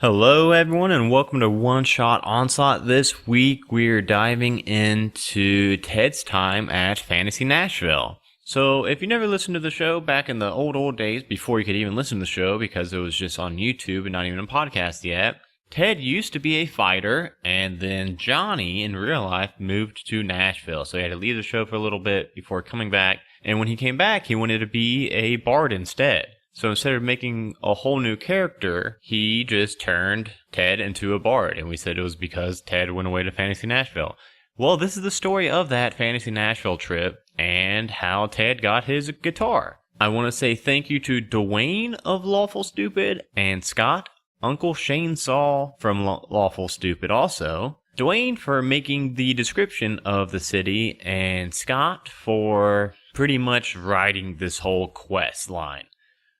Hello everyone and welcome to One Shot Onslaught. This week we're diving into Ted's time at Fantasy Nashville. So if you never listened to the show back in the old days before you could even listen to the show because it was just on YouTube and not even a podcast yet, Ted used to be a fighter and then Johnny in real life moved to Nashville. So he had to leave the show for a little bit before coming back. And when he came back, he wanted to be a bard instead. So instead of making a whole new character, he just turned Ted into a bard. And we said it was because Ted went away to Fantasy Nashville. Well, this is the story of that Fantasy Nashville trip and how Ted got his guitar. I want to say thank you to Dwayne of Lawful Stupid and Scott, Uncle Shane Saul from Lawful Stupid also. Dwayne for making the description of the city and Scott for pretty much writing this whole quest line.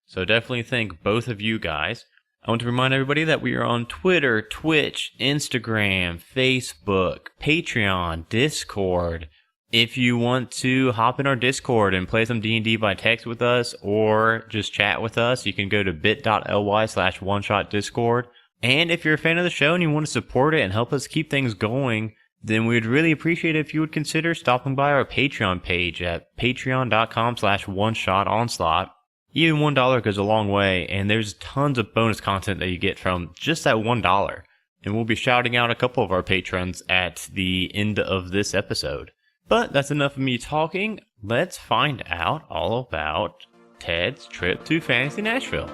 So definitely thank both of you guys. I want to remind everybody that we are on Twitter, Twitch, Instagram, Facebook, Patreon, Discord. If you want to hop in our Discord and play some D&D by text with us or just chat with us, you can go to bit.ly/oneshotdiscord. And if you're a fan of the show and you want to support it and help us keep things going, then we'd really appreciate it if you would consider stopping by our Patreon page at patreon.com/oneshotonslaught. Even $1 goes a long way, and there's tons of bonus content that you get from just that $1. And we'll be shouting out a couple of our patrons at the end of this episode. But that's enough of me talking. Let's find out all about Ted's trip to Fantasy Nashville.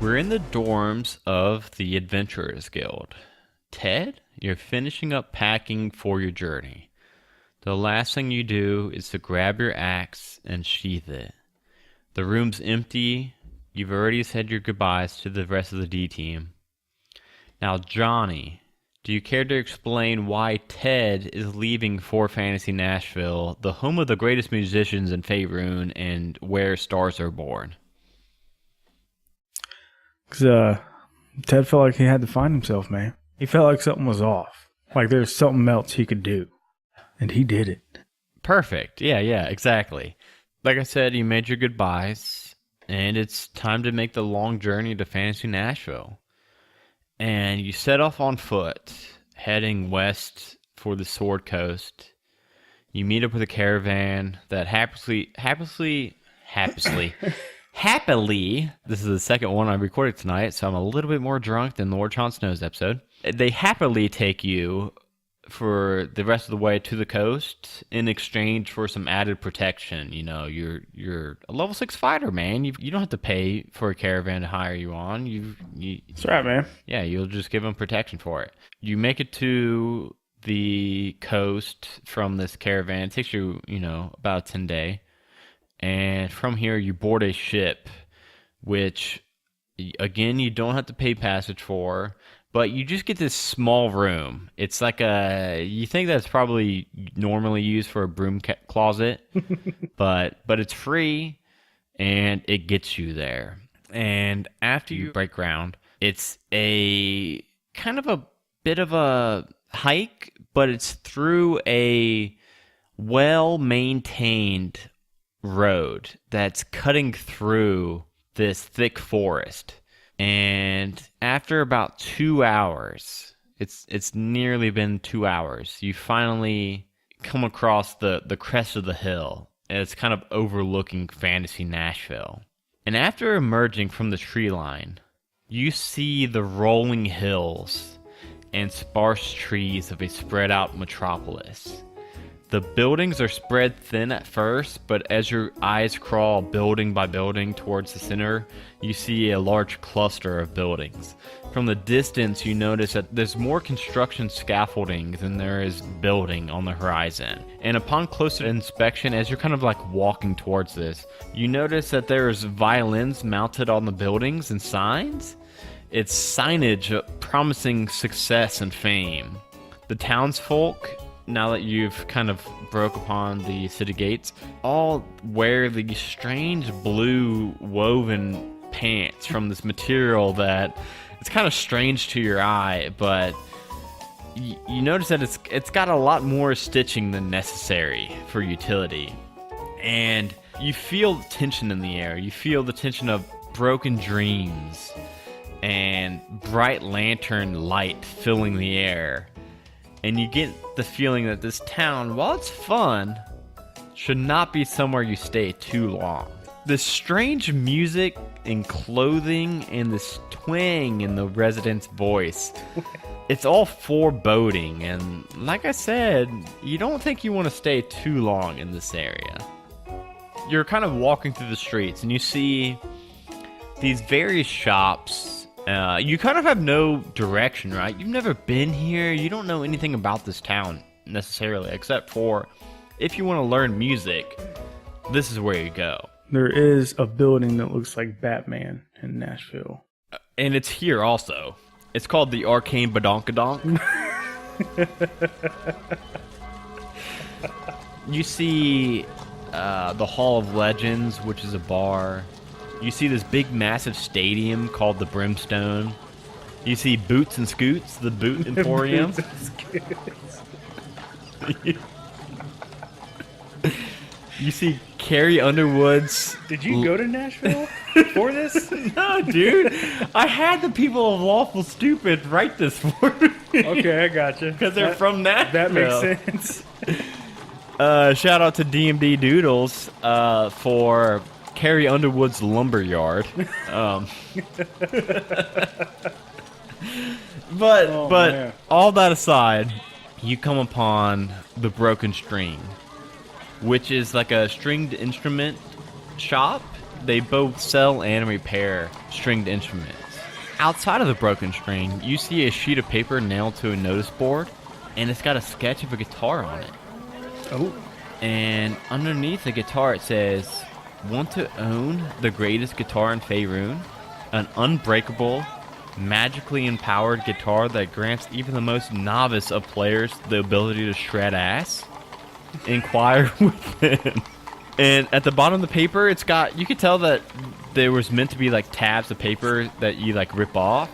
We're in the dorms of the Adventurers Guild. Ted, you're finishing up packing for your journey. The last thing you do is to grab your axe and sheath it. The room's empty. You've already said your goodbyes to the rest of the D team. Now, Johnny, do you care to explain why Ted is leaving for Fantasy Nashville, the home of the greatest musicians in Faerun and where stars are born? Because Ted felt like he had to find himself, man. He felt like something was off. Like there's something else he could do. And he did it. Perfect. Yeah, exactly. Like I said, you made your goodbyes, and it's time to make the long journey to Fantasy Nashville. And you set off on foot, heading west for the Sword Coast. You meet up with a caravan that happily, this is the second one I recorded tonight, so I'm a little bit more drunk than Lord Jon Snow's episode. They happily take you for the rest of the way to the coast in exchange for some added protection. You know, you're a level 6 fighter, man. You don't have to pay for a caravan to hire you on. That's right, man. Yeah, you'll just give them protection for it. You make it to the coast from this caravan. It takes you, about a 10-day. And from here, you board a ship, which, again, you don't have to pay passage for, but you just get this small room. It's like you think that's probably normally used for a broom closet, but it's free, and it gets you there. And after you break ground, it's a kind of a bit of a hike, but it's through a well-maintained road that's cutting through this thick forest. And after about 2 hours, it's nearly been 2 hours, you finally come across the crest of the hill, and it's kind of overlooking Fantasy Nashville. And after emerging from the tree line, you see the rolling hills and sparse trees of a spread out metropolis. The buildings are spread thin at first, but as your eyes crawl building by building towards the center, you see a large cluster of buildings. From the distance, you notice that there's more construction scaffolding than there is building on the horizon. And upon closer inspection, as you're kind of like walking towards this, you notice that there's violins mounted on the buildings and signs. It's signage promising success and fame. The townsfolk now that you've kind of broke upon the city gates, all wear these strange blue woven pants from this material that it's kind of strange to your eye, but you notice that it's got a lot more stitching than necessary for utility. And you feel the tension in the air. You feel the tension of broken dreams and bright lantern light filling the air. And you get the feeling that this town, while it's fun, should not be somewhere you stay too long. This strange music and clothing and this twang in the resident's voice, it's all foreboding. And like I said, you don't think you want to stay too long in this area. You're kind of walking through the streets and you see these various shops. You kind of have no direction, right? You've never been here. You don't know anything about this town necessarily, except for if you want to learn music, this is where you go. There is a building that looks like Batman in Nashville. And it's here also. It's called the Arcane Badonkadonk. You see the Hall of Legends, which is a bar. You see this big, massive stadium called the Brimstone. You see Boots and Scoots, the Boot Emporium. You see Carrie Underwood's... Did you go to Nashville for this? No, dude. I had the people of Lawful Stupid write this for me. Okay, I gotcha. Because they're from Nashville. That makes sense. Shout out to DMD Doodles for Carrie Underwood's Lumberyard. But man. All that aside, you come upon the Broken String, which is like a stringed instrument shop. They both sell and repair stringed instruments. Outside of the Broken String, you see a sheet of paper nailed to a notice board, and it's got a sketch of a guitar on it. Oh. And underneath the guitar it says, "Want to own the greatest guitar in Faerun? An unbreakable, magically empowered guitar that grants even the most novice of players the ability to shred ass? Inquire within." And at the bottom of the paper, it's got, you could tell that there was meant to be like tabs of paper that you like rip off,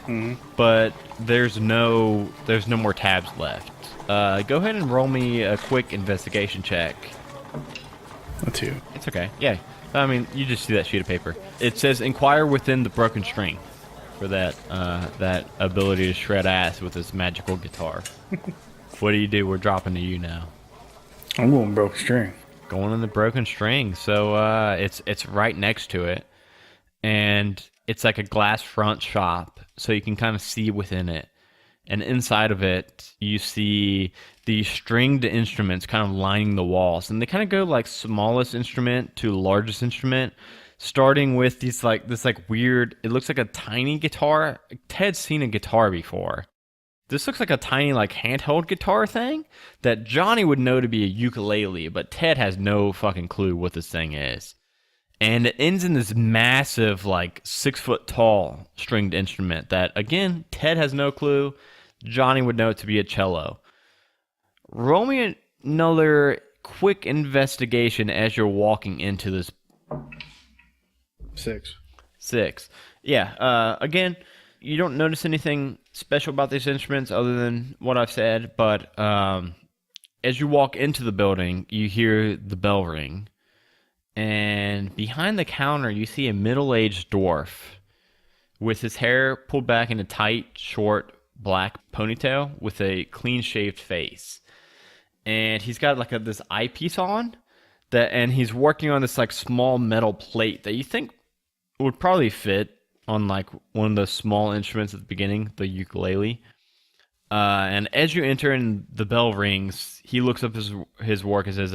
but there's no more tabs left. Go ahead and roll me a quick investigation check. A 2. It's okay. Yeah. I mean, you just see that sheet of paper. It says inquire within the Broken String for that ability to shred ass with this magical guitar. What do? We're dropping to you now. I'm going Broken String. Going in the Broken String. So it's right next to it. And it's like a glass front shop, so you can kind of see within it. And inside of it, you see these stringed instruments kind of lining the walls. And they kind of go like smallest instrument to largest instrument, starting with this weird, it looks like a tiny guitar. Ted's seen a guitar before. This looks like a tiny like handheld guitar thing that Johnny would know to be a ukulele, but Ted has no fucking clue what this thing is. And it ends in this massive, like 6 foot tall stringed instrument that, again, Ted has no clue. Johnny would know it to be a cello. Roll me another quick investigation as you're walking into this. 6. Yeah. Again, you don't notice anything special about these instruments other than what I've said, but as you walk into the building, you hear the bell ring. And behind the counter, you see a middle-aged dwarf with his hair pulled back in a tight, short, black ponytail with a clean-shaved face. And he's got like this eyepiece on, and he's working on this like small metal plate that you think would probably fit on like one of the small instruments at the beginning, the ukulele. And as you enter and the bell rings, he looks up his work and says,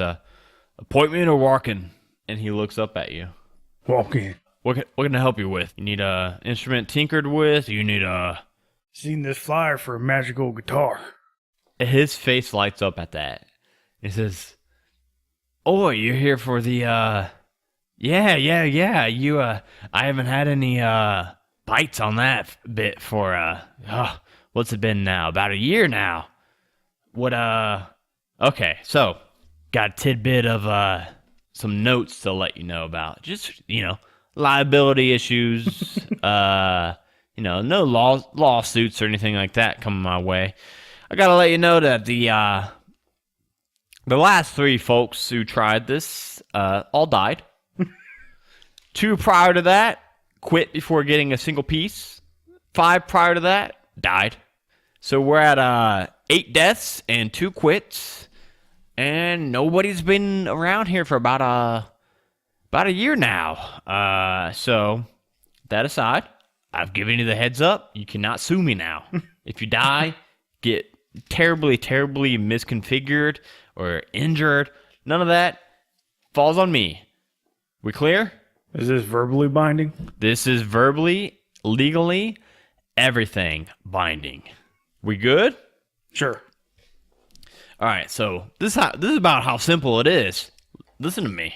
"Appointment or walking?" And he looks up at you. Walk in. What can I help you with? You need a instrument tinkered with? You need a... Seen this flyer for a magical guitar. His face lights up at that. He says, "Oh, you're here for the, Yeah. You, I haven't had any, bites on that bit for, what's it been now? About a year now. What Okay, so got a tidbit of some notes to let you know about. Just, liability issues, no lawsuits or anything like that coming my way. I got to let you know that the last 3 folks who tried this all died. 2 prior to that quit before getting a single piece. 5 prior to that died. So we're at 8 deaths and 2 quits, and nobody's been around here for about a year now. So that aside, I've given you the heads up. You cannot sue me now. If you die, get terribly, terribly misconfigured or injured, none of that falls on me. We clear? Is this verbally binding? This is verbally, legally, everything binding. We good? Sure. All right, so this is about how simple it is. Listen to me.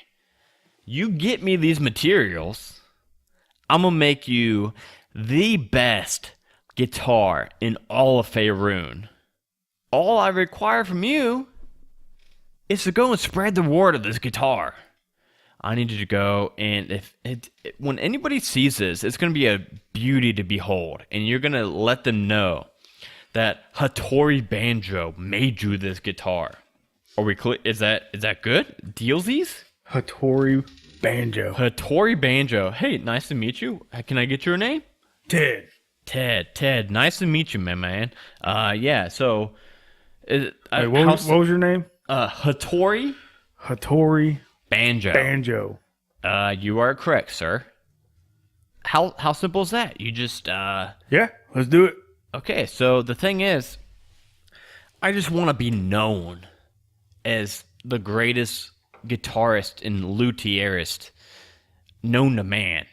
You get me these materials, I'm going to make you the best guitar in all of Faerun. All I require from you is to go and spread the word of this guitar. I need you to go, and when anybody sees this, it's going to be a beauty to behold, and you're going to let them know that Hattori Banjo made you this guitar. Are we clear? Is that good? Dealsies? Hattori Banjo. Hattori Banjo. Hey, nice to meet you. Can I get your name? Ted. Ted. Nice to meet you, my man. Yeah. So, Wait, what was your name? Hattori Banjo. You are correct, sir. How simple is that? You just Yeah, let's do it. Okay, so the thing is, I just want to be known as the greatest guitarist and luthierist known to man,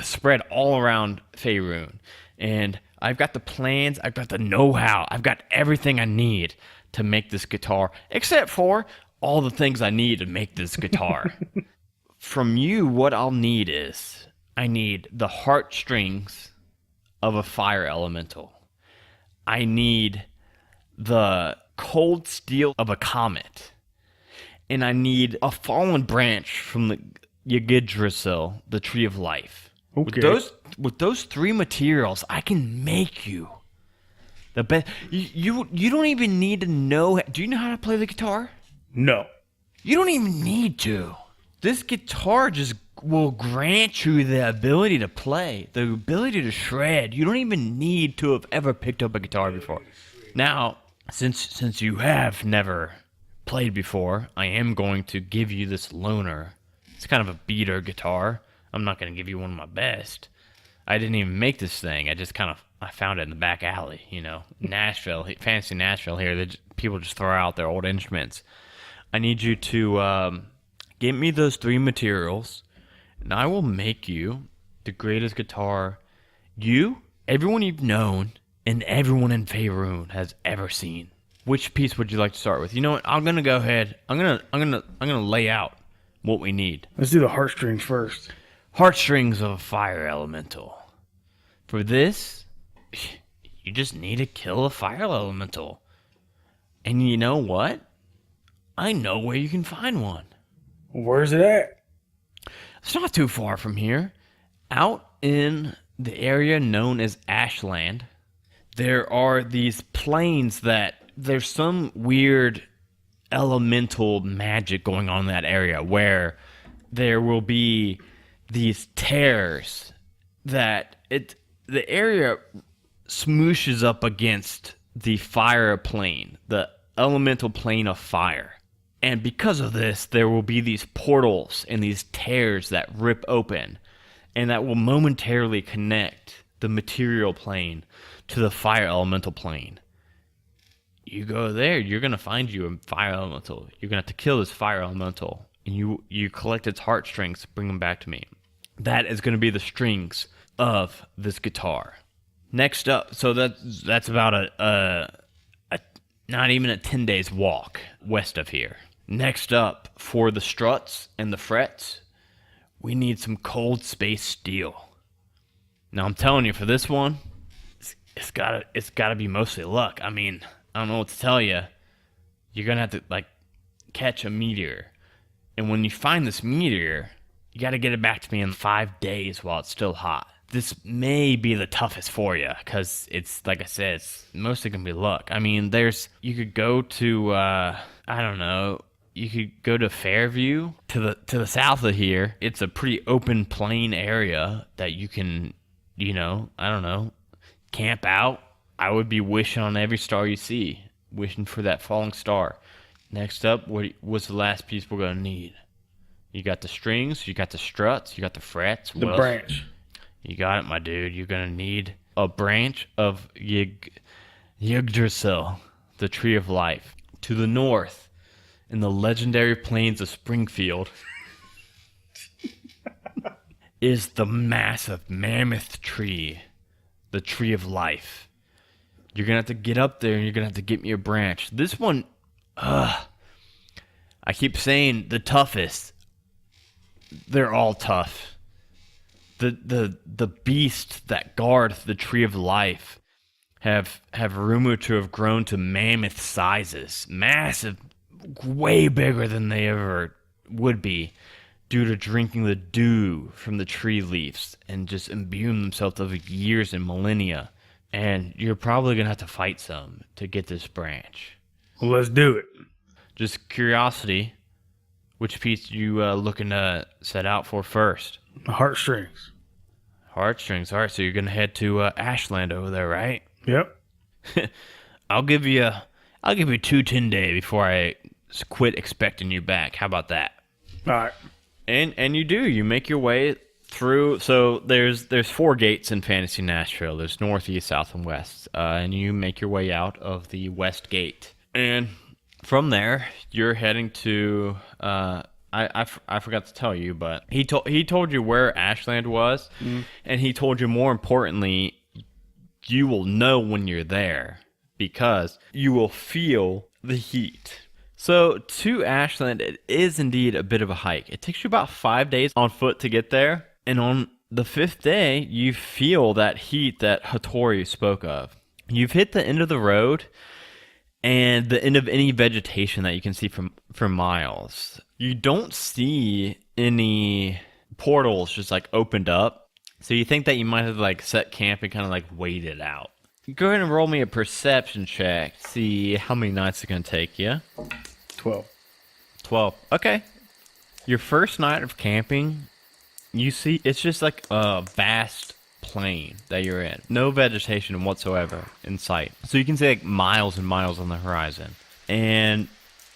spread all around Faerun. And I've got the plans, I've got the know-how, I've got everything I need to make this guitar, except for all the things I need to make this guitar. From you, what I'll need is, I need the heartstrings of a fire elemental. I need the cold steel of a comet. And I need a fallen branch from the Yggdrasil, the tree of life. Okay. With those 3 materials, I can make you the best. You don't even need to know. Do you know how to play the guitar? No. You don't even need to. This guitar just will grant you the ability to play, the ability to shred. You don't even need to have ever picked up a guitar before. Now, since you have never played before, I am going to give you this loaner. It's kind of a beater guitar. I'm not going to give you one of my best. I didn't even make this thing. I found it in the back alley, Nashville, Fantasy Nashville here. People just throw out their old instruments. I need you to get me those 3 materials, and I will make you the greatest guitar everyone you've known, and everyone in Faerun has ever seen. Which piece would you like to start with? You know what? I'm gonna go ahead. I'm gonna lay out what we need. Let's do the heartstrings first. Heartstrings of a fire elemental. For this, you just need to kill a fire elemental. And you know what? I know where you can find one. Where's it at? It's not too far from here. Out in the area known as Ashland, there are these plains that there's some weird elemental magic going on in that area where there will be these tears that the area smooshes up against the fire plane, the elemental plane of fire. And because of this, there will be these portals and these tears that rip open, and that will momentarily connect the material plane to the fire elemental plane. You go there, you're going to find you a fire elemental. You're going to have to kill this fire elemental, and you collect its heartstrings, bring them back to me. That is going to be the strings of this guitar. Next up, so that's about a not even a 10 days walk west of here. Next up, for the struts and the frets, we need some cold space steel. Now I'm telling you, for this one, it's gotta be mostly luck. I mean, I don't know what to tell you. you're going to have to, like, catch a meteor. And when you find this meteor, you got to get it back to me in 5 days while it's still hot. This may be the toughest for you because it's, like I said, it's mostly going to be luck. I mean, you could go to, I don't know, you could go to Fairview to the south of here. It's a pretty open plain area that you can, I don't know, camp out. I would be wishing on every star you see, wishing for that falling star. Next up, what's the last piece we're going to need? You got the strings, you got the struts, you got the frets. The branch. You got it, my dude. You're going to need a branch of Yggdrasil, the tree of life. To the north, in the legendary plains of Springfield, is the massive mammoth tree, the tree of life. You're going to have to get up there and you're going to have to get me a branch. This one, I keep saying the toughest. They're all tough. The beasts that guard the tree of life have rumored to have grown to mammoth sizes. Massive, way bigger than they ever would be due to drinking the dew from the tree leaves and just imbuing themselves over years and millennia. And you're probably going to have to fight some to get this branch. Well, let's do it. Just curiosity, which piece you looking to set out for first? Heartstrings. Heartstrings. All right, so you're going to head to Ashland over there, right? Yep. I'll give you 2 10-day before I quit expecting you back. How about that? All right. And you make your way through. So there's 4 gates in Fantasy Nashville. There's north, east, south, and west. And you make your way out of the west gate. And from there, you're heading to I forgot to tell you, but he told you where Ashland was, and he told you, more importantly, you will know when you're there because you will feel the heat. So to Ashland, it is indeed a bit of a hike. It takes you about 5 days on foot to get there, and on the 5th day, you feel that heat that Hattori spoke of. You've hit the end of the road and the end of any vegetation that you can see for miles. You don't see any portals just like opened up. So you think that you might have like set camp and kind of like waited out. Go ahead and roll me a perception check. See how many nights it's going to take you. 12. 12. Okay. Your first night of camping, you see it's just like a vast plain that you're in. No vegetation whatsoever in sight. So you can see like miles and miles on the horizon. And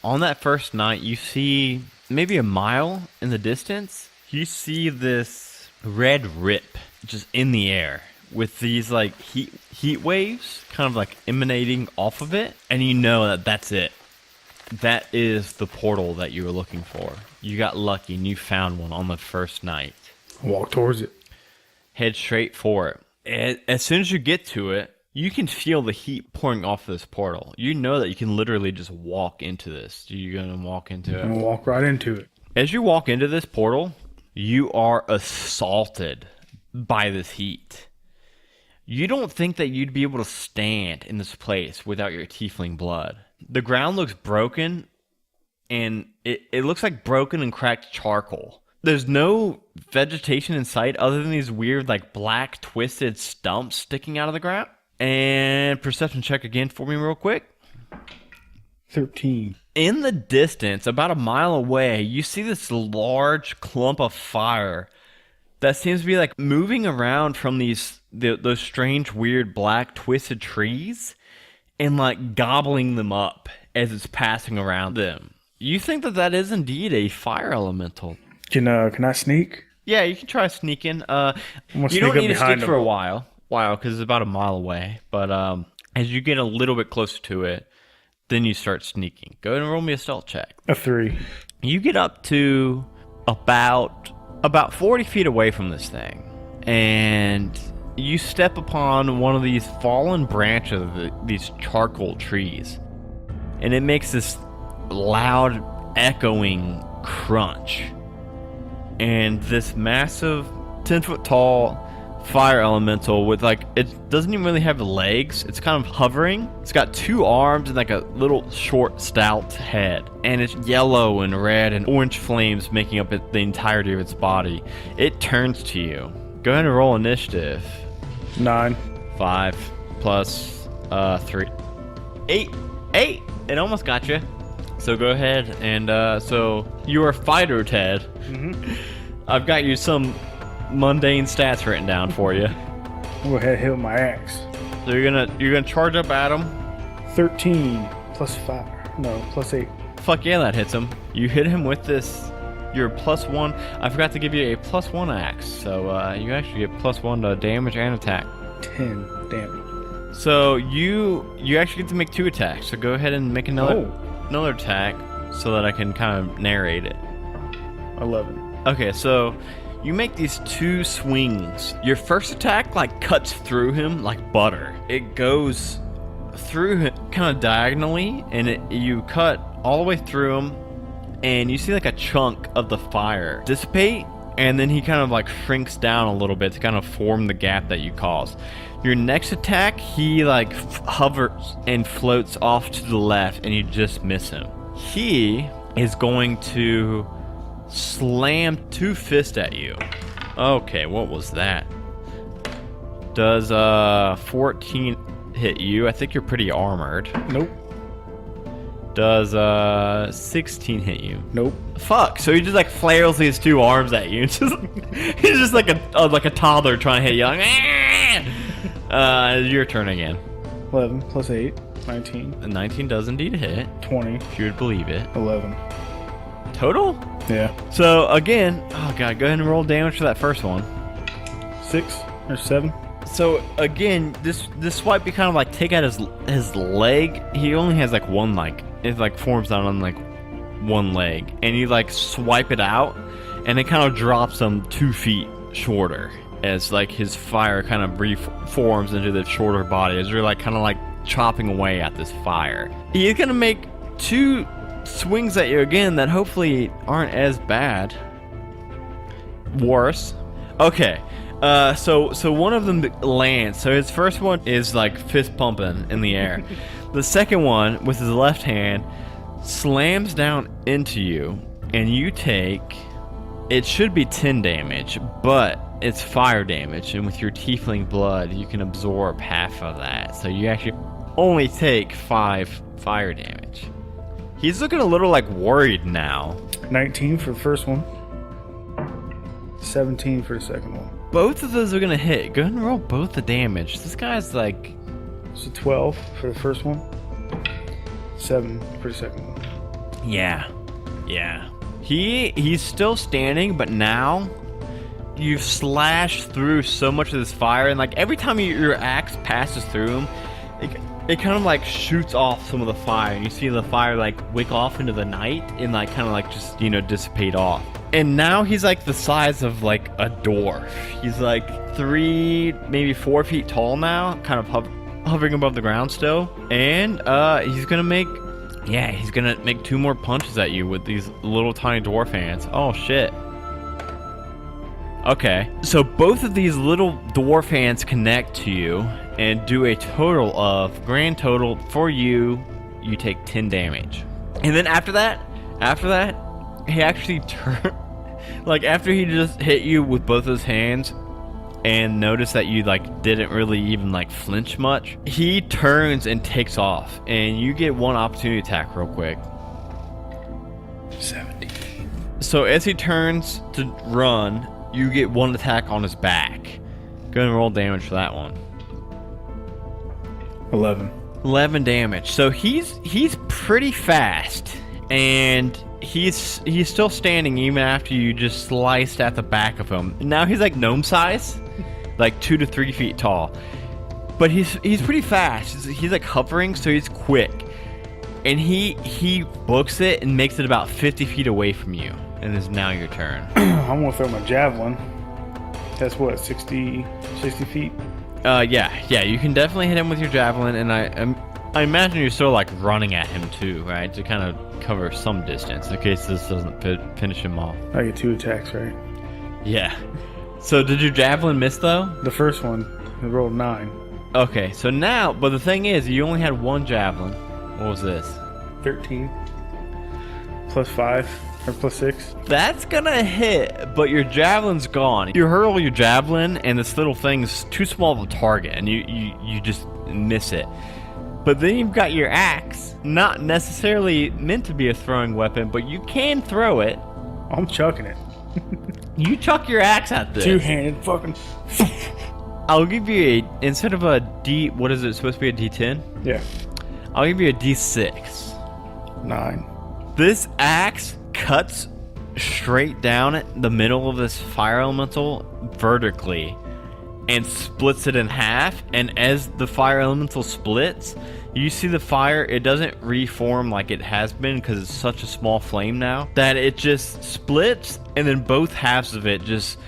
on that first night, you see maybe a mile in the distance. You see this red rip just in the air with these like heat waves kind of like emanating off of it. And you know that that's it. That is the portal that you were looking for. You got lucky and you found one on the first night. Walk towards it. Head straight for it. And as soon as you get to it, you can feel the heat pouring off this portal. You know that you can literally just walk into this. You're going to walk into it. I'm going to walk right into it. As you walk into this portal, you are assaulted by this heat. You don't think that you'd be able to stand in this place without your tiefling blood. The ground looks broken, and it looks like broken and cracked charcoal. There's no vegetation in sight other than these weird, like, black, twisted stumps sticking out of the ground. And perception check again for me real quick. 13. In the distance, about a mile away, you see this large clump of fire that seems to be, like, moving around from those strange, weird, black, twisted trees and, like, gobbling them up as it's passing around them. You think that is indeed a fire elemental. Can I sneak? Yeah, you can try sneaking. You don't need to sneak for a while because it's about a mile away. But as you get a little bit closer to it, then you start sneaking. Go ahead and roll me a stealth check. A 3. You get up to about 40 feet away from this thing, and you step upon one of these fallen branches of these charcoal trees, and it makes this loud, echoing crunch. And this massive, 10-foot tall, fire elemental with like, it doesn't even really have legs. It's kind of hovering. It's got 2 arms and like a little short stout head, and it's yellow and red and orange flames making up the entirety of its body. It turns to you. Go ahead and roll initiative. 9. 5 plus 3. 8. It almost got you. So go ahead and so you're a fighter, Ted. I've got you some mundane stats written down for you. I'll go ahead and hit with my axe. So you're gonna charge up at him. 13 plus 5. No, plus 8. Fuck yeah, that hits him. You hit him with this. Your +1. I forgot to give you a +1 axe, so you actually get +1 to damage and attack. 10 damage. So you actually get to make 2 attacks. So go ahead and make another attack so that I can kind of narrate it. 11. Okay, so you make these 2 swings. Your first attack like cuts through him like butter. It goes through him kind of diagonally, and you cut all the way through him, and you see like a chunk of the fire dissipate, and then he kind of like shrinks down a little bit to kind of form the gap that you caused. Your next attack, he like hovers and floats off to the left, and you just miss him. He is going to slam 2 fists at you. Okay, what was that? Does 14 hit you? I think you're pretty armored. Nope. Does 16 hit you? Nope. Fuck. So he just like flails his 2 arms at you. He's just like a toddler trying to hit you. Like, your turn again. 11 plus 8. 19. And 19 does indeed hit. 20. If you would believe it. 11. Total? Yeah. So again, oh god, go ahead and roll damage for that first one. 6 or 7. So again, this swipe, you kind of like take out his leg. He only has like one leg. It like forms down on like one leg, and you like swipe it out, and it kind of drops him 2 feet shorter as like his fire kind of reforms into the shorter body as you're like kind of like chopping away at this fire. He's gonna make 2 swings at you again that hopefully aren't as bad. Worse. Okay. So one of them lands. So his first one is like fist pumping in the air. The second one with his left hand slams down into you, and you take, it should be 10 damage, but it's fire damage, and with your tiefling blood you can absorb half of that, so you actually only take 5 fire damage. He's looking a little like worried now. 19 for the first one. 17 for the second one. Both of those are gonna hit. Go ahead and roll both the damage. This guy's like... So 12 for the first one. 7 for the second one. Yeah. He's still standing, but now you've slashed through so much of this fire, and like every time your axe passes through him, it kind of like shoots off some of the fire, and you see the fire like wick off into the night and like kind of like just, you know, dissipate off. And now he's like the size of like a dwarf. He's like 3, maybe 4 feet tall now, kind of hovering above the ground still. And he's gonna make 2 more punches at you with these little tiny dwarf hands. Oh shit. Okay, so both of these little dwarf hands connect to you and do a grand total for you. You take 10 damage. And then after that, he actually like after he just hit you with both his hands and noticed that you like didn't really even like flinch much, he turns and takes off, and you get 1 opportunity attack real quick. 17. So as he turns to run, you get 1 attack on his back. Go ahead and roll damage for that one. 11 damage. So he's pretty fast, and he's still standing even after you just sliced at the back of him. Now he's like gnome size, like 2 to 3 feet tall, but he's pretty fast. He's like hovering, so he's quick, and he books it and makes it about 50 feet away from you. And it's now your turn. I'm gonna throw my javelin. That's what, 60 feet? Yeah, you can definitely hit him with your javelin, and I imagine you're still like running at him too, right? To kind of cover some distance in case this doesn't finish him off. I get 2 attacks, right? Yeah. So did your javelin miss though? The first one, I rolled 9. Okay, so now, but the thing is, you only had one javelin. What was this? 13. Plus 5. Or plus 6. That's gonna hit, but your javelin's gone. You hurl your javelin, and this little thing's too small of a target, and you just miss it. But then you've got your axe, not necessarily meant to be a throwing weapon, but you can throw it. I'm chucking it. You chuck your axe at this. Two-handed fucking... I'll give you instead of a D, what is it supposed to be, a D10? Yeah. I'll give you a D6. 9. This axe cuts straight down the middle of this fire elemental vertically and splits it in half. And as the fire elemental splits, you see the fire, it doesn't reform like it has been because it's such a small flame now, that it just splits, and then both halves of it just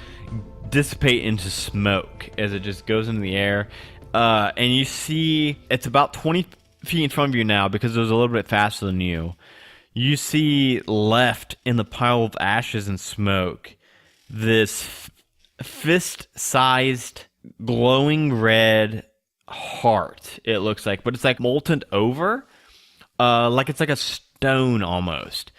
dissipate into smoke as it just goes into the air. And you see it's about 20 feet in front of you now because it was a little bit faster than you. You see left in the pile of ashes and smoke this fist-sized glowing red heart, it looks like, but it's like molten over, like it's like a stone almost.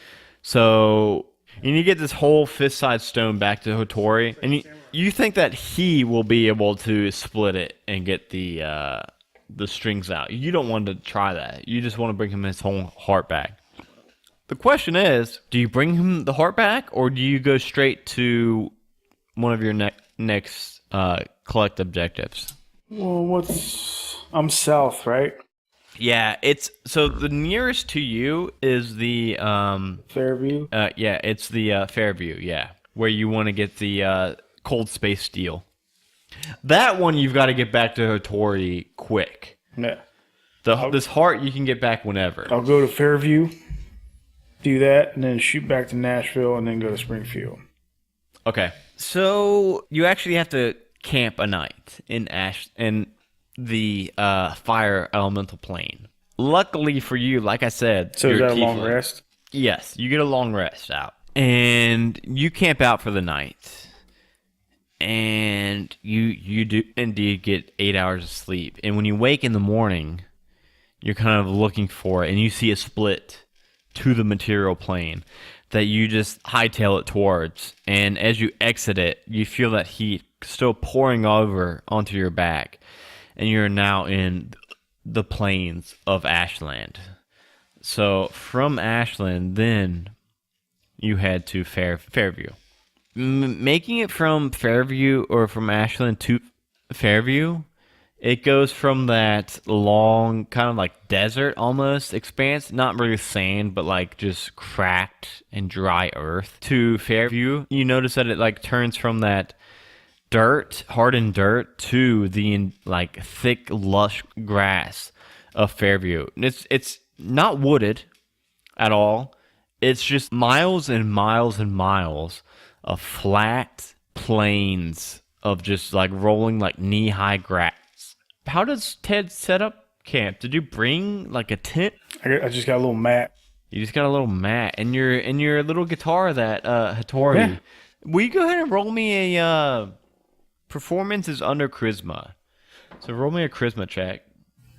So you need to get this whole fist-sized stone back to Hattori, and you think that he will be able to split it and get the strings out. You don't want to try that. You just want to bring him his whole heart back. The question is, do you bring him the heart back, or do you go straight to one of your next collect objectives? Well, I'm south, right? Yeah, so the nearest to you is the Fairview. Yeah, it's the Fairview. Yeah, where you want to get the cold space steel. That one you've got to get back to Hattori quick. Yeah. This heart you can get back whenever. I'll go to Fairview, do that, and then shoot back to Nashville, and then go to Springfield. Okay, so you actually have to camp a night in the fire elemental plane. Luckily for you, like I said, so is that a long rest? Yes, you get a long rest out, and you camp out for the night, and you do indeed get 8 hours of sleep. And when you wake in the morning, you're kind of looking for it, and you see a split to the material plane that you just hightail it towards. And as you exit it, you feel that heat still pouring over onto your back, and you're now in the plains of Ashland. So from Ashland, then you head to Fairview. Making it from Fairview or from Ashland to Fairview, it goes from that long kind of like desert almost expanse, not really sand, but like just cracked and dry earth, to Fairview. You notice that it like turns from that dirt, hardened dirt, to the like thick, lush grass of Fairview. It's not wooded at all. It's just miles and miles and miles of flat plains of just like rolling like knee-high grass. How does Ted set up camp? Did you bring like a tent? I just got a little mat. You just got a little mat and your little guitar that Hattori. Yeah. Will you go ahead and roll me a performance is under charisma? So roll me a charisma check.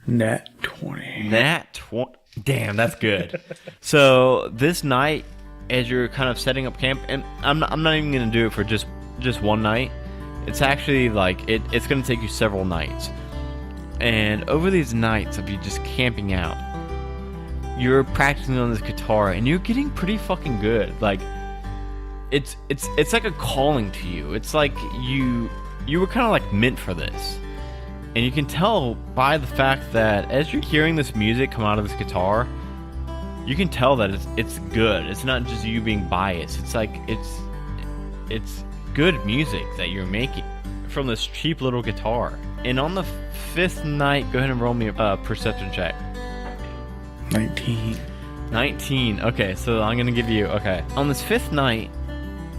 Nat 20. Nat 20. Damn, that's good. So this night, as you're kind of setting up camp, and I'm not even gonna do it for just one night. It's actually like it's gonna take you several nights. And over these nights of you just camping out, you're practicing on this guitar, and you're getting pretty fucking good. Like, it's like a calling to you. It's like you were kind of like meant for this. And you can tell by the fact that as you're hearing this music come out of this guitar, you can tell that it's good. It's not just you being biased. It's like it's good music that you're making from this cheap little guitar. And on the fifth night, go ahead and roll me a perception check. 19. Okay, so I'm gonna give you. Okay, on this fifth night,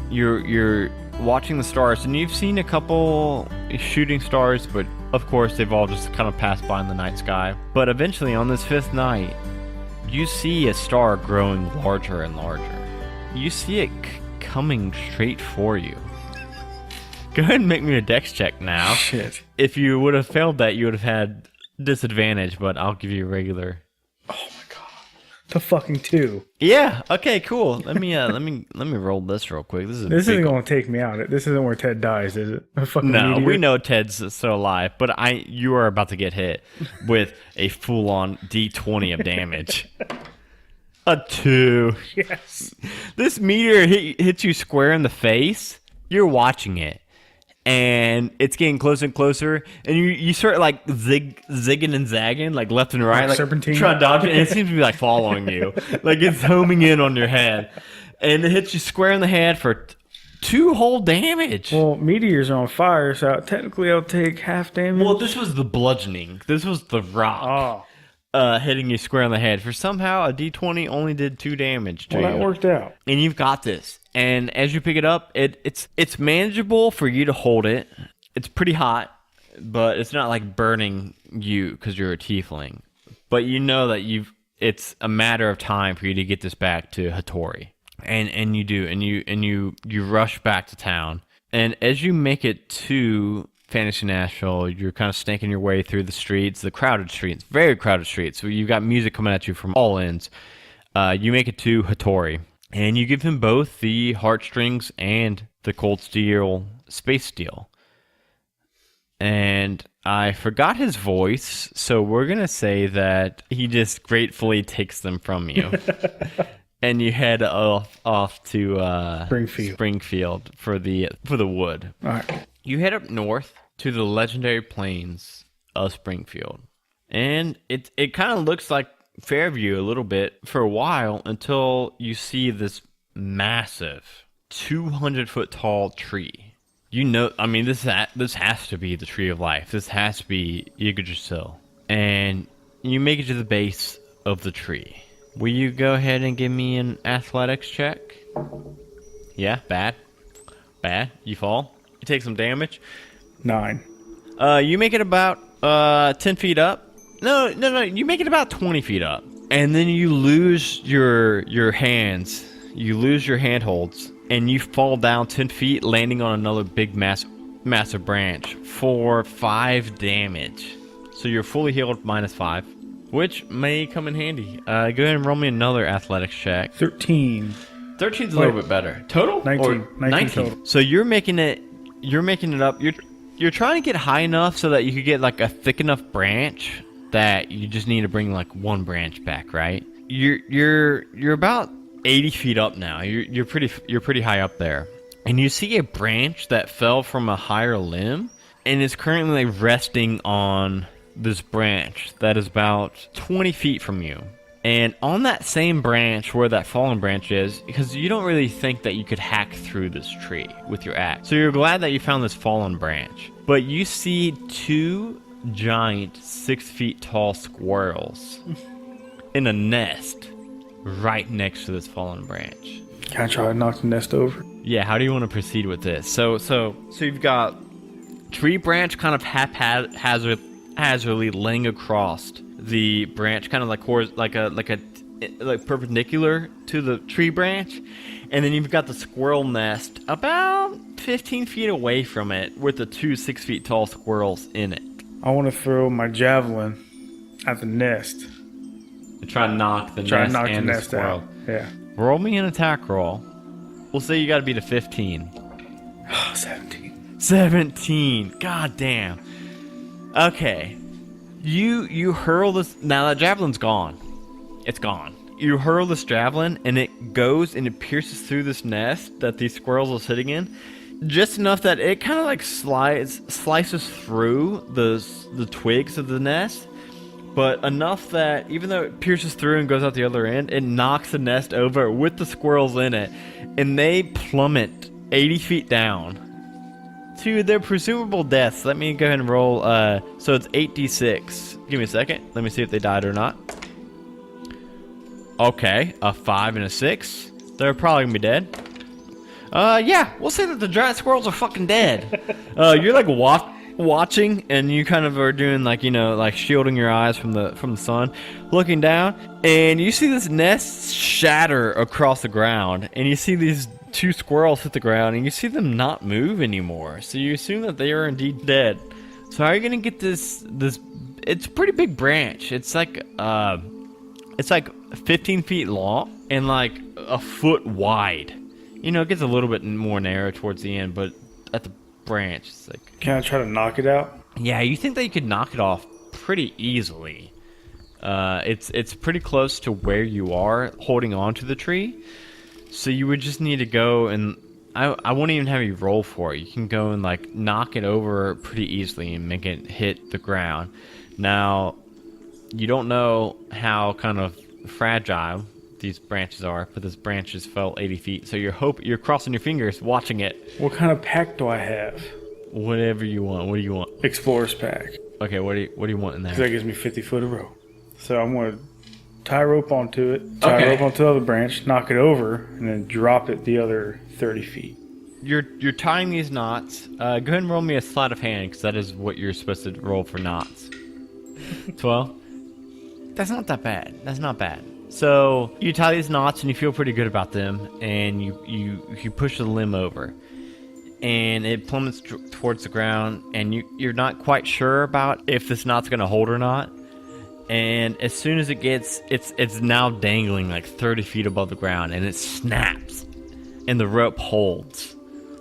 you're watching the stars, and you've seen a couple shooting stars, but of course they've all just kind of passed by in the night sky. But eventually, on this fifth night, you see a star growing larger and larger. You see it coming straight for you. Go ahead and make me a dex check now. Shit. If you would have failed that, you would have had disadvantage, but I'll give you a regular. Oh my god. The fucking 2. Yeah. Okay. Cool. Let me roll this real quick. This isn't going to take me out. This isn't where Ted dies, is it? A fucking No, meteor? we know Ted's still alive, but you are about to get hit with a full-on D20 of damage. A 2. Yes. This meteor hits you square in the face. You're watching it, and it's getting closer and closer, and you start like zigging and zagging, like left and right, like serpentine. trying to dodge it, and it seems to be like following you, like it's homing in on your head, and it hits you square in the head for 2 whole damage. Well, meteors are on fire, so technically I'll take half damage. Well, this was the bludgeoning. This was the rock. Hitting you square on the head. For somehow a D20 only did 2 damage to you. Well, that worked out. And you've got this. And as you pick it up, it's manageable for you to hold it. It's pretty hot, but it's not like burning you because you're a tiefling. But you know that it's a matter of time for you to get this back to Hattori. And you do, and you rush back to town. And as you make it to Fantasy Nashville, you're kind of snaking your way through the streets, the crowded streets, very crowded streets. So you've got music coming at you from all ends. You make it to Hattori, and you give him both the heartstrings and the cold steel, space steel. And I forgot his voice, so we're going to say that he just gratefully takes them from you. And you head off to Springfield for the wood. All right. You head up north to the legendary plains of Springfield. And it kind of looks like Fairview a little bit for a while until you see this massive 200-foot tall tree. You know, I mean, this has to be the Tree of Life. This has to be Yggdrasil. And you make it to the base of the tree. Will you go ahead and give me an athletics check? Yeah, bad. You fall. You take some damage. 9. You make it about 10 feet up. No. You make it about 20 feet up, and then you lose your hands. You lose your handholds, and you fall down 10 feet, landing on another big massive branch for 5 damage. So you're fully healed -5, which may come in handy. Go ahead and roll me another athletics check. 13. 13's a little bit better. Total? 19. 19 total. So you're making it up. You're trying to get high enough so that you could get like a thick enough branch that you just need to bring like one branch back, right? You're about 80 feet up now. You're pretty high up there. And you see a branch that fell from a higher limb and is currently resting on this branch that is about 20 feet from you. And on that same branch where that fallen branch is, because you don't really think that you could hack through this tree with your axe. So you're glad that you found this fallen branch. But you see 2 giant 6 feet tall squirrels in a nest right next to this fallen branch. Can I try to knock the nest over? Yeah, how do you want to proceed with this? So you've got tree branch kind of haphazardly laying across the branch, kind of like perpendicular to the tree branch, and then you've got the squirrel nest about 15 feet away from it with the 2 6 feet tall squirrels in it. I want to throw my javelin at the nest. To try to knock the nest squirrel out. Yeah. Roll me an attack roll. We'll say you got to beat a 15. 17. 17. God damn. Okay. You hurl this. Now that javelin's gone. It's gone. You hurl this javelin, and it goes and it pierces through this nest that these squirrels are sitting in, just enough that it kind of like slices through the twigs of the nest, but enough that even though it pierces through and goes out the other end, it knocks the nest over with the squirrels in it, and they plummet 80 feet down to their presumable deaths. Let me go ahead and roll. So it's 8d6. Give me a second. Let me see if they died or not. Okay, a 5 and a 6. They're probably gonna be dead. Yeah, we'll say that the giant squirrels are fucking dead. You're like watching, and you kind of are doing like, like shielding your eyes from the sun, looking down, and you see this nest shatter across the ground, and you see these 2 squirrels hit the ground, and you see them not move anymore. So you assume that they are indeed dead. So how are you gonna get this? It's a pretty big branch. It's like 15 feet long and like a foot wide. You know, it gets a little bit more narrow towards the end, but at the branch, it's like. Can I try to knock it out? Yeah, you think that you could knock it off pretty easily. It's pretty close to where you are holding on to the tree. So you would just need to go and I won't even have you roll for it. You can go and like knock it over pretty easily and make it hit the ground. Now, you don't know how kind of fragile these branches are, but this branch just fell 80 feet. So you're crossing your fingers watching it. What kind of pack do I have? Whatever you want. What do you want? Explorer's pack. Okay, what do you want in there? Because that gives me 50 foot of rope. So I'm going to tie a rope onto it, tie a rope onto the other branch, knock it over, and then drop it the other 30 feet. You're tying these knots. Go ahead and roll me a sleight of hand, because that is what you're supposed to roll for knots. 12? That's not that bad. That's not bad. So you tie these knots, and you feel pretty good about them, and you push the limb over. And it plummets towards the ground, and you're not quite sure about if this knot's going to hold or not. And as soon as it's now dangling like 30 feet above the ground, and it snaps, and the rope holds.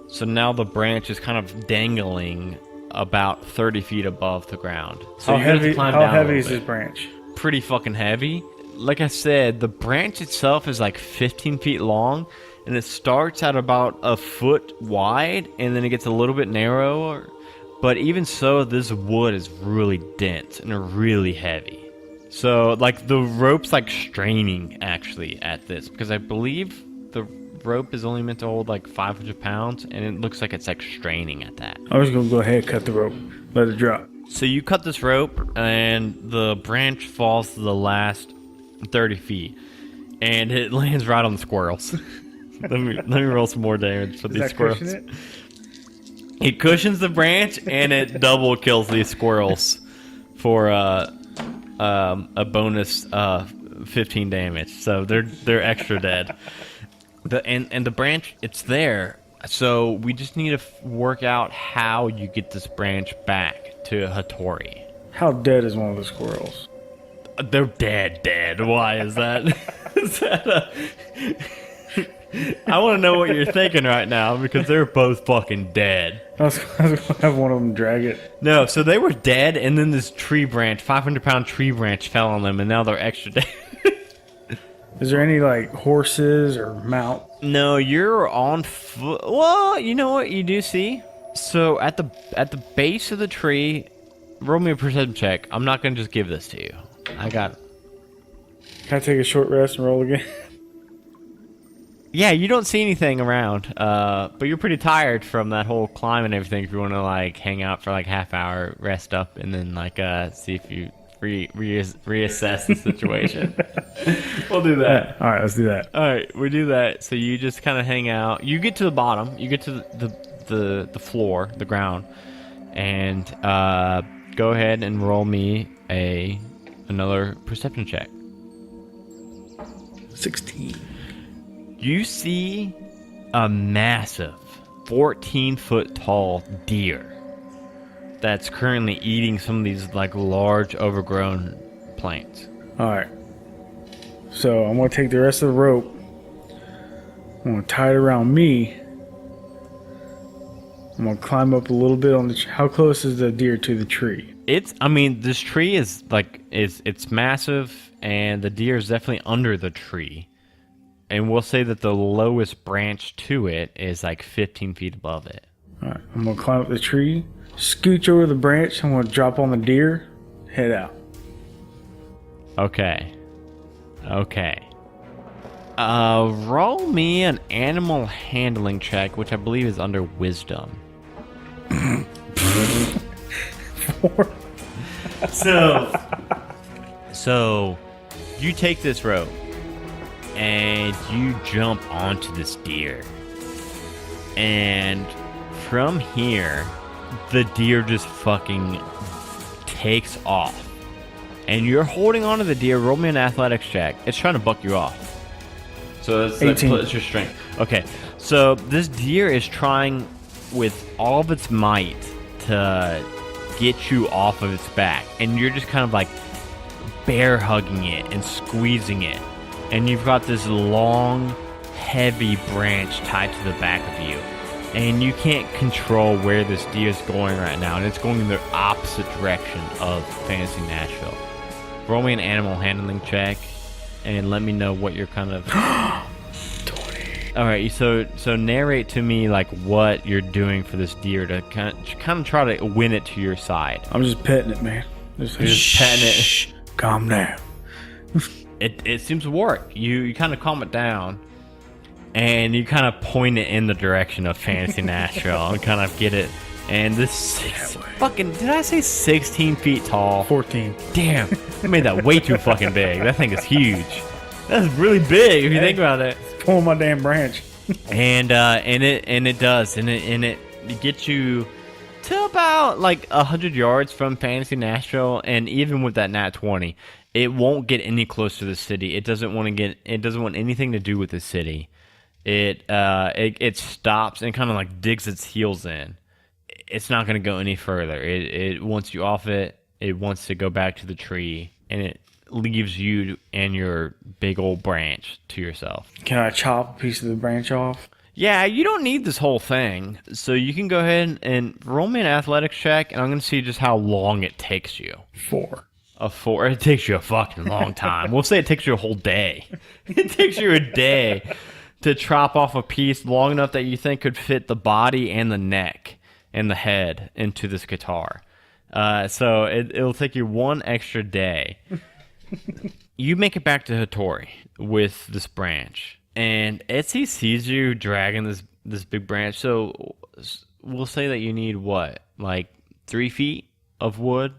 So now the branch is kind of dangling about 30 feet above the ground. So how heavy is this branch? Pretty fucking heavy. Like I said, the branch itself is like 15 feet long, and it starts at about a foot wide, and then it gets a little bit narrower. But even so, this wood is really dense and really heavy. So, like, the rope's, like, straining, actually, at this. Because I believe the rope is only meant to hold, like, 500 pounds. And it looks like it's, like, straining at that. I was going to go ahead and cut the rope. Let it drop. So you cut this rope, and the branch falls to the last 30 feet. And it lands right on the squirrels. let me roll some more damage for these squirrels. It cushions the branch, and it double kills these squirrels for, a bonus 15 damage, so they're extra dead. And the branch, it's there, so we just need to work out how you get this branch back to Hattori. How dead is one of the squirrels? They're dead. Why is that? Is that I want to know what you're thinking right now, because they're both fucking dead. I was going to have one of them drag it. No, so they were dead, and then this tree branch, 500-pound tree branch, fell on them, and now they're extra dead. Is there any, like, horses or mount? No, you're on foot. Well, you know what you do see? So at the base of the tree, roll me a perception check. I'm not going to just give this to you. I got it. Can I take a short rest and roll again? Yeah, you don't see anything around, but you're pretty tired from that whole climb and everything. If you want to like hang out for like half hour, rest up, and then like see if you reassess the situation. We'll do that. All right, let's do that. All right, we do that. So you just kind of hang out. You get to the bottom. You get to the floor, the ground, and go ahead and roll me another perception check. 16. You see a massive 14-foot tall deer that's currently eating some of these like large overgrown plants. All right. So I'm going to take the rest of the rope. I'm going to tie it around me. I'm going to climb up a little bit on the how close is the deer to the tree? This tree is it's massive, and the deer is definitely under the tree. And we'll say that the lowest branch to it is like 15 feet above it. All right, I'm going to climb up the tree, scooch over the branch. I'm going to drop on the deer, head out. Okay. Roll me an animal handling check, which I believe is under wisdom. 4. So you take this rope and you jump onto this deer, and from here the deer just fucking takes off, and you're holding onto the deer. Roll me an athletics check. It's trying to buck you off, so it's 18. It's your strength. Okay, So this deer is trying with all of its might to get you off of its back, and you're just kind of like bear hugging it and squeezing it, and you've got this long, heavy branch tied to the back of you, and you can't control where this deer is going right now, and it's going in the opposite direction of Fantasy Nashville. Roll me an animal handling check, and let me know what you're kind of... 20. All right, so narrate to me like what you're doing for this deer to kind of try to win it to your side. I'm just petting it, man. Just petting it. Shh, calm down. It seems to work. You kind of calm it down, and you kind of point it in the direction of Fantasy Nashville and kind of get it. And this did I say 16 feet tall? 14. Damn, I made that way too fucking big. That thing is huge. That's really big if you think about it. It's pulling my damn branch. and it does, and it gets you to about like 100 yards from Fantasy Nashville, and even with that nat 20, it won't get any closer to the city. It doesn't want anything to do with the city. It stops and kind of like digs its heels in. It's not going to go any further. It wants you off it. It wants to go back to the tree, and it leaves you and your big old branch to yourself. Can I chop a piece of the branch off? Yeah, you don't need this whole thing. So you can go ahead and roll me an athletics check, and I'm going to see just how long it takes you. 4. A 4? It takes you a fucking long time. We'll say it takes you a whole day. It takes you a day to chop off a piece long enough that you think could fit the body and the neck and the head into this guitar. So it'll take you one extra day. You make it back to Hattori with this branch, and Etsy sees you dragging this big branch. So we'll say that you need what, like 3 feet of wood?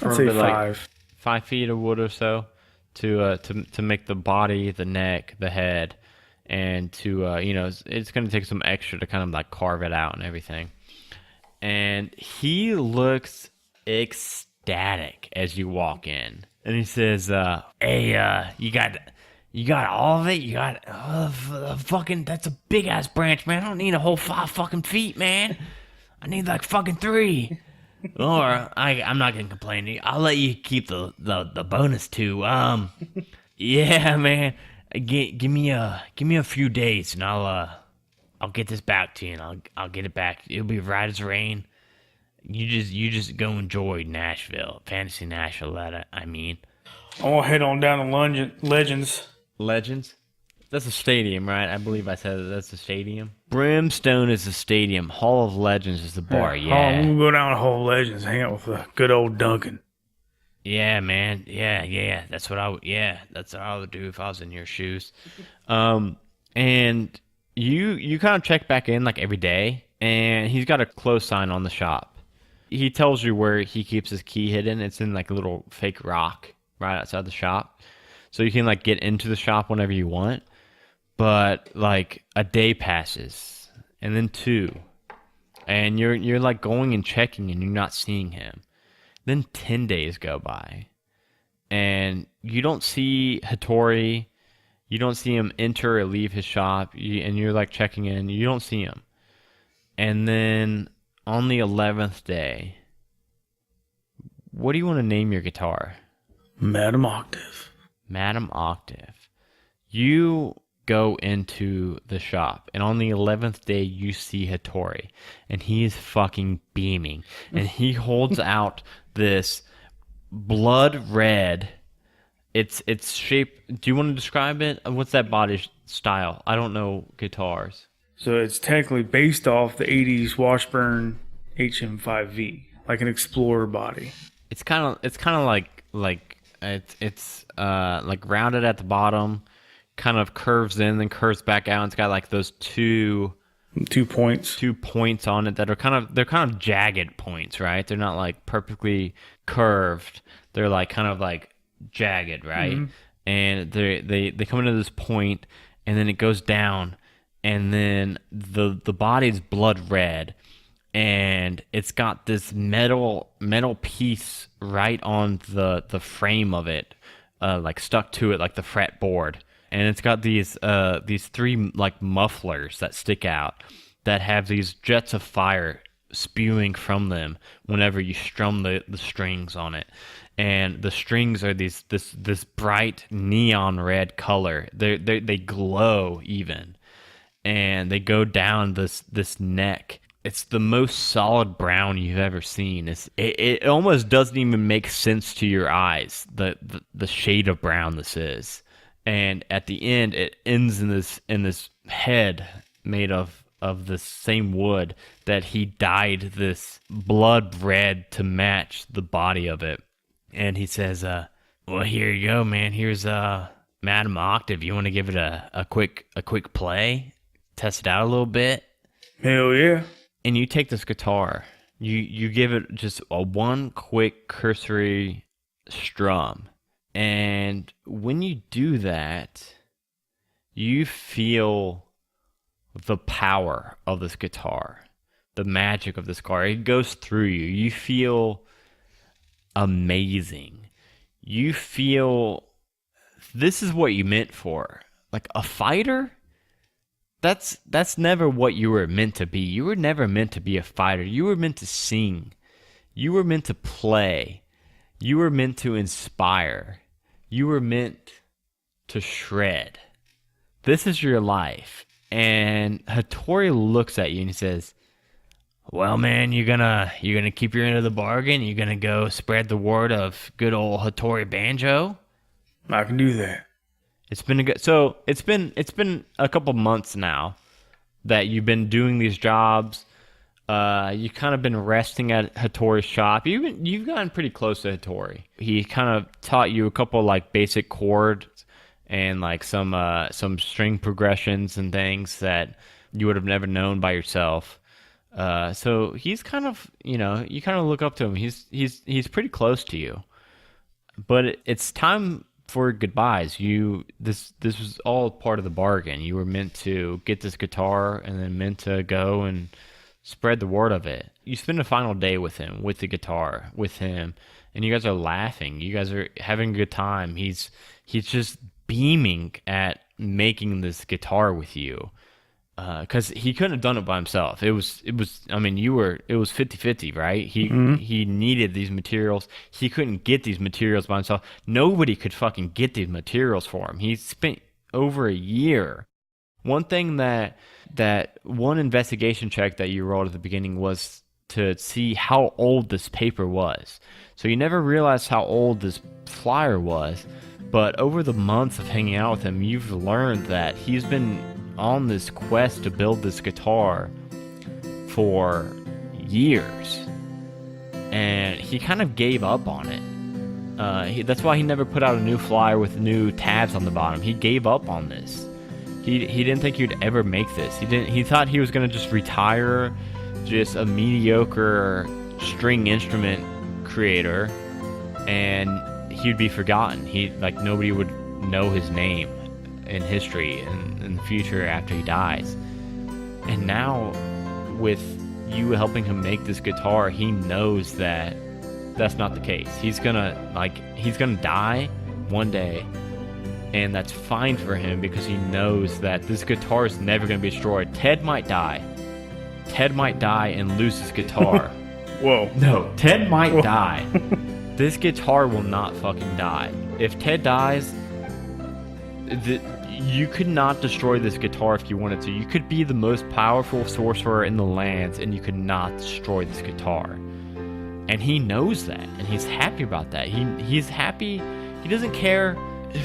I'd say 5. Like 5 feet of wood or so to make the body, the neck, the head, and to it's going to take some extra to kind of like carve it out and everything. And he looks ecstatic as you walk in, and he says, "Hey, you got all of it? You got fucking? That's a big ass branch, man. I don't need a whole 5 fucking feet, man. I need like fucking 3." Or I'm not gonna complain. I'll let you keep the bonus too. Yeah, man. Give me a few days, and I'll get this back to you, and I'll get it back. It'll be right as rain. You just go enjoy Nashville, Fantasy Nashville. I mean, I'm gonna head on down to Legends. Legends. That's a stadium, right? I believe I said that's a stadium. Brimstone is the stadium. Hall of Legends is the bar. Yeah. I'm gonna go down to Hall of Legends, hang out with the good old Duncan. Yeah, man. Yeah. That's what I would do if I was in your shoes. And you kind of check back in like every day, and he's got a close sign on the shop. He tells you where he keeps his key hidden. It's in like a little fake rock right outside the shop, so you can like get into the shop whenever you want. But like a day passes, and then 2, and you're like going and checking, and you're not seeing him. Then 10 days go by, and you don't see Hattori. You don't see him enter or leave his shop, and you're like checking in. You don't see him. And then on the 11th day, what do you want to name your guitar? Madam Octave. Madam Octave. You go into the shop, and on the 11th day, you see Hattori, and he is fucking beaming, and he holds out this blood red. It's shaped. Do you want to describe it? What's that body style? I don't know guitars. So it's technically based off the 80s Washburn HM5V, like an Explorer body. It's kind of like it's rounded at the bottom, kind of curves in, then curves back out. And it's got like those two points on it that are kind of jagged points, right? They're not like perfectly curved. They're like kind of like jagged, right? Mm-hmm. And they come into this point, and then it goes down, and then the body is blood red, and it's got this metal piece right on the frame of it, like stuck to it like the fretboard, and it's got these three like mufflers that stick out that have these jets of fire spewing from them whenever you strum the strings on it. And the strings are this bright neon red color. They glow even, and they go down this neck. It's the most solid brown you've ever seen. It almost doesn't even make sense to your eyes, the shade of brown this is. And at the end, it ends in this head made of the same wood that he dyed this blood red to match the body of it. And he says, well, here you go, man. Here's Madam Octave. You want to give it a quick play? Test it out a little bit? Hell yeah. And you take this guitar. You give it just a one quick cursory strum. And when you do that, you feel the power of this guitar, the magic of this guitar. It goes through you. You feel amazing. You feel this is what you meant for. Like a fighter, that's never what you were meant to be. You were never meant to be a fighter. You were meant to sing. You were meant to play. You were meant to inspire. You were meant to shred. This is your life. And Hattori looks at you and he says, well, man, you're gonna keep your end of the bargain? You're gonna go spread the word of good old Hattori Banjo? I can do that. It's been it's been a couple months now that you've been doing these jobs. You've kind of been resting at Hattori's shop. You've gotten pretty close to Hattori. He kind of taught you a couple like basic chords and like some string progressions and things that you would have never known by yourself. So he's kind of, you kind of look up to him. He's pretty close to you, but it's time for goodbyes. This was all part of the bargain. You were meant to get this guitar and then meant to go and spread the word of it. You spend a final day with him, with the guitar, with him, and you guys are laughing. You guys are having a good time. He's just beaming at making this guitar with you. Because he couldn't have done it by himself. It was 50-50, right? He needed these materials. He couldn't get these materials by himself. Nobody could fucking get these materials for him. He spent over a year. One thing that one investigation check that you rolled at the beginning was to see how old this paper was. So you never realized how old this flyer was, but over the months of hanging out with him, you've learned that he's been on this quest to build this guitar for years, and he kind of gave up on it. That's why he never put out a new flyer with new tabs on the bottom. He gave up on this. He didn't think he'd ever make this. He thought he was gonna just retire, just a mediocre string instrument creator, and he'd be forgotten. Nobody would know his name in history and in the future after he dies. And now with you helping him make this guitar, he knows that that's not the case. He's gonna die one day, and that's fine for him because he knows that this guitar is never gonna be destroyed. Ted might die and lose his guitar. Whoa. No, Ted might die. This guitar will not fucking die. If Ted dies, you could not destroy this guitar if you wanted to. You could be the most powerful sorcerer in the lands, and you could not destroy this guitar. And he knows that, and he's happy about that. He's happy. He doesn't care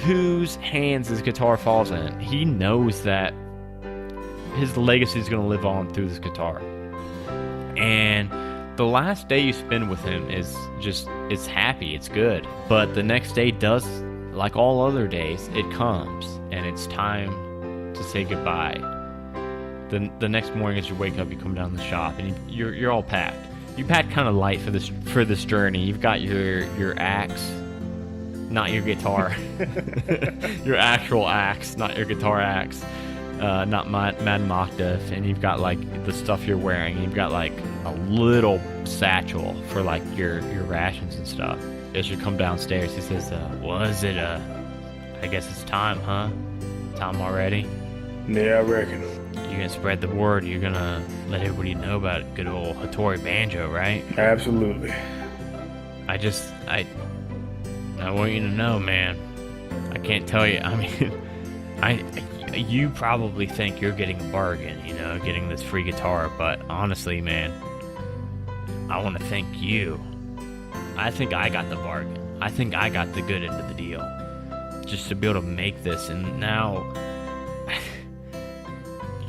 whose hands his guitar falls in. He knows that his legacy is going to live on through this guitar. And the last day you spend with him it's happy, it's good. But the next day does, like all other days, it comes, and it's time to say goodbye. The next morning as you wake up, you come down to the shop, and you're all packed. You packed kind of light for this journey. You've got your axe, not your guitar. Your actual axe, not your guitar axe. Not Madam Octave, and you've got like the stuff you're wearing. You've got like a little satchel for like your rations and stuff. As you come downstairs, he says, "Was it? I guess it's time, huh?" time already? Yeah, I reckon. You're gonna spread the word. You're gonna let everybody know about good old Hattori Banjo, right? Absolutely. I want you to know, man. I can't tell you. I mean, you probably think you're getting a bargain, getting this free guitar. But honestly, man, I want to thank you. I think I got the bargain. I think I got the good end of the deal. Just to be able to make this, and now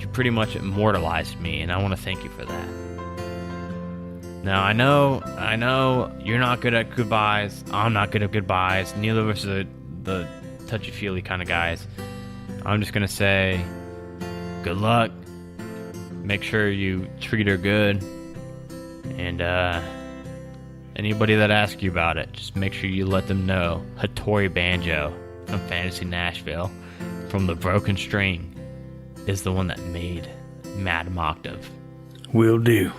you pretty much immortalized me, and I want to thank you for that. Now, I know you're not good at goodbyes. I'm not good at goodbyes. Neither of us are the touchy-feely kind of guys. I'm just going to say, good luck. Make sure you treat her good. And, anybody that asks you about it, just make sure you let them know Hattori Banjo from Fantasy Nashville, from the Broken String, is the one that made Madam Octave. Will do.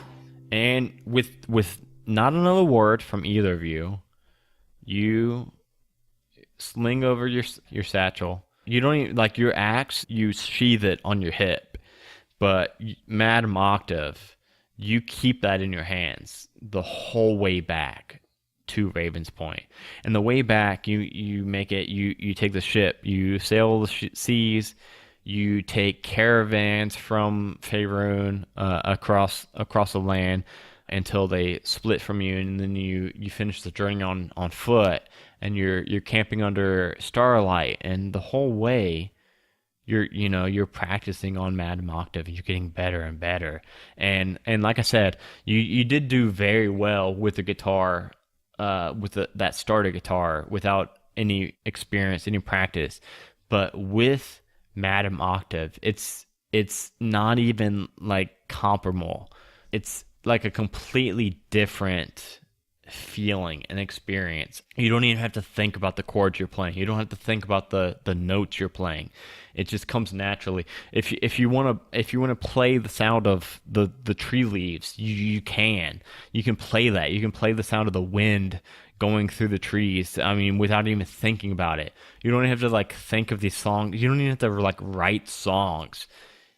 And with not another word from either of you, you sling over your satchel. You don't even, like your axe, you sheath it on your hip. But Madam Octave, you keep that in your hands the whole way back to Raven's Point. And the way back, you make it, you take the ship, you sail the seas, you take caravans from Faerun across the land until they split from you, and then you finish the journey on foot, and you're camping under starlight, and the whole way you're practicing on Madam Octave, and you're getting better and better. And like I said, you did do very well with the guitar, with that starter guitar, without any experience, any practice. But with Madam Octave, it's not even like comparable. It's like a completely different feeling and experience. You don't even have to think about the chords you're playing. You don't have to think about the notes you're playing. It just comes naturally. If you want to play the sound of the tree leaves, you can play that. You can play the sound of the wind going through the trees. I mean, without even thinking about it. You don't have to like think of these songs. You don't even have to like write songs.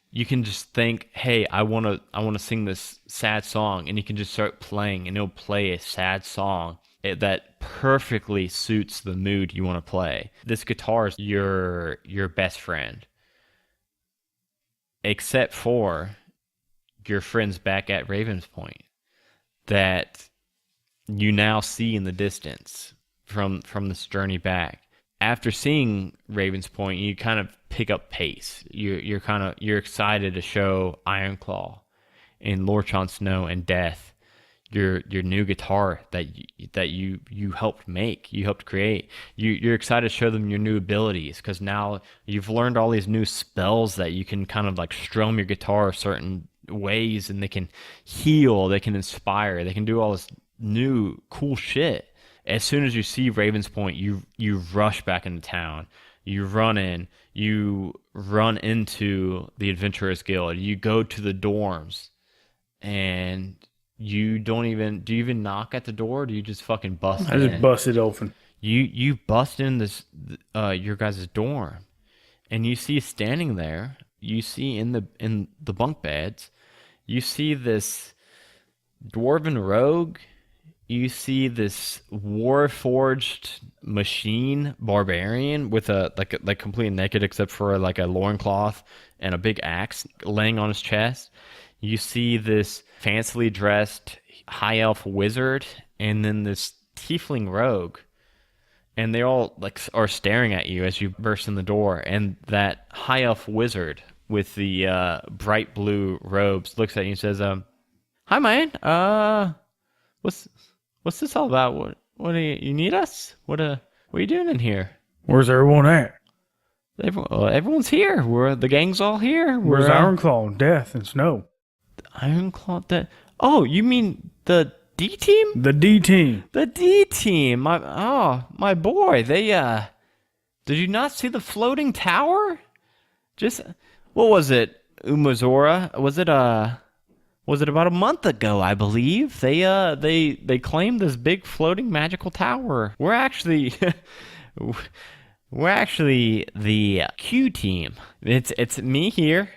You can just think, hey, I want to sing this sad song, and you can just start playing, and it'll play a sad song that perfectly suits the mood you want to play. This guitar is your best friend, except for your friends back at Raven's Point that you now see in the distance from this journey back. After seeing Raven's Point, you kind of pick up pace. You're excited to show Ironclaw and Lord Jon Snow and Death your new guitar that you helped make, you helped create. You're excited to show them your new abilities, because now you've learned all these new spells that you can kind of like strum your guitar certain ways, and they can heal, they can inspire, they can do all this new cool shit. As soon as you see Raven's Point, you rush back into town. You run in. You run into the Adventurers Guild. You go to the dorms, and you don't even... Do you even knock at the door, or do you just fucking bust in? I just bust it open. You bust in this your guys' dorm, and you see standing there. You see in the bunk beds, you see this dwarven rogue. You see this war-forged machine barbarian with a like completely naked except for like a loincloth and a big axe laying on his chest. You see this fancily dressed high elf wizard, and then this tiefling rogue, and they all like are staring at you as you burst in the door. And that high elf wizard with the bright blue robes looks at you and says, "Hi, man. What's this all about? What do you need us? What are you doing in here? Where's everyone at? Everyone's here. The gang's all here. Where's Ironclaw, Death, and Snow? Ironclaw, Death. Oh, you mean the D team? The D team. The D team. My boy. They Did you not see the floating tower? What was it, Umazora? Was it about a month ago, I believe? They claimed this big floating magical tower. We're actually We're actually the Q team. It's me here.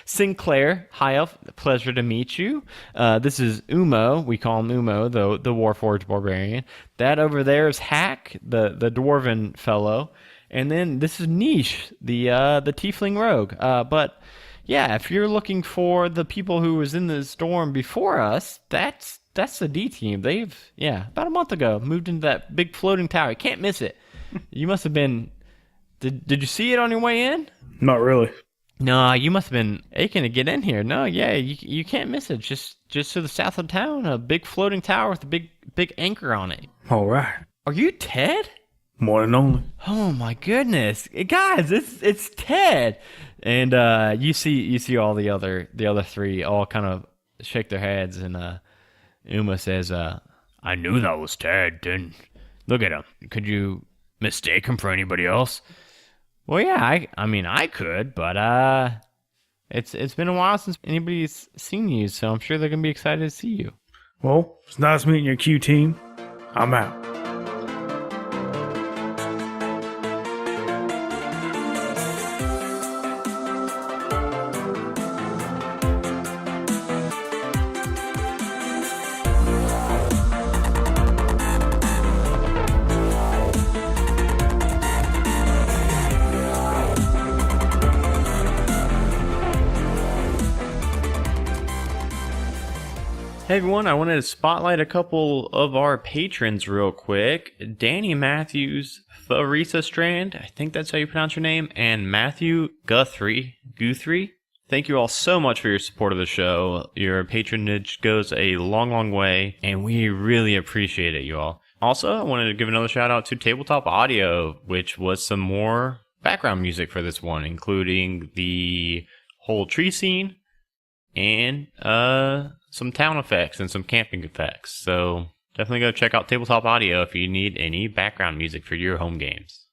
Sinclair, hi elf, pleasure to meet you. This is Umo, we call him Umo, the Warforged Barbarian. That over there is Hack, the Dwarven fellow. And then this is Niche, the Tiefling Rogue. But yeah, if you're looking for the people who was in the storm before us, that's the D team. They've, about a month ago, moved into that big floating tower. You can't miss it. You must have been, did you see it on your way in? Not really. No, you must have been aching to get in here. No, you can't miss it. Just to the south of town, a big floating tower with a big anchor on it. All right. Are you Ted? More than only. Oh my goodness, guys, it's Ted. And you see all the other three all kind of shake their heads, and Uma says, "I knew that was Ted. Didn't look at him. Could you mistake him for anybody else?" Well, yeah, I mean, I could, but it's been a while since anybody's seen you, so I'm sure they're gonna be excited to see you. Well, it's nice meeting your Q team. I'm out. Hey everyone, I wanted to spotlight a couple of our patrons real quick. Danny Matthews, Theresa Strand, I think that's how you pronounce your name, and Matthew Guthrie. Thank you all so much for your support of the show. Your patronage goes a long, long way, and we really appreciate it, you all. Also, I wanted to give another shout out to Tabletop Audio, which was some more background music for this one, including the whole tree scene and some town effects and some camping effects. So definitely go check out Tabletop Audio if you need any background music for your home games.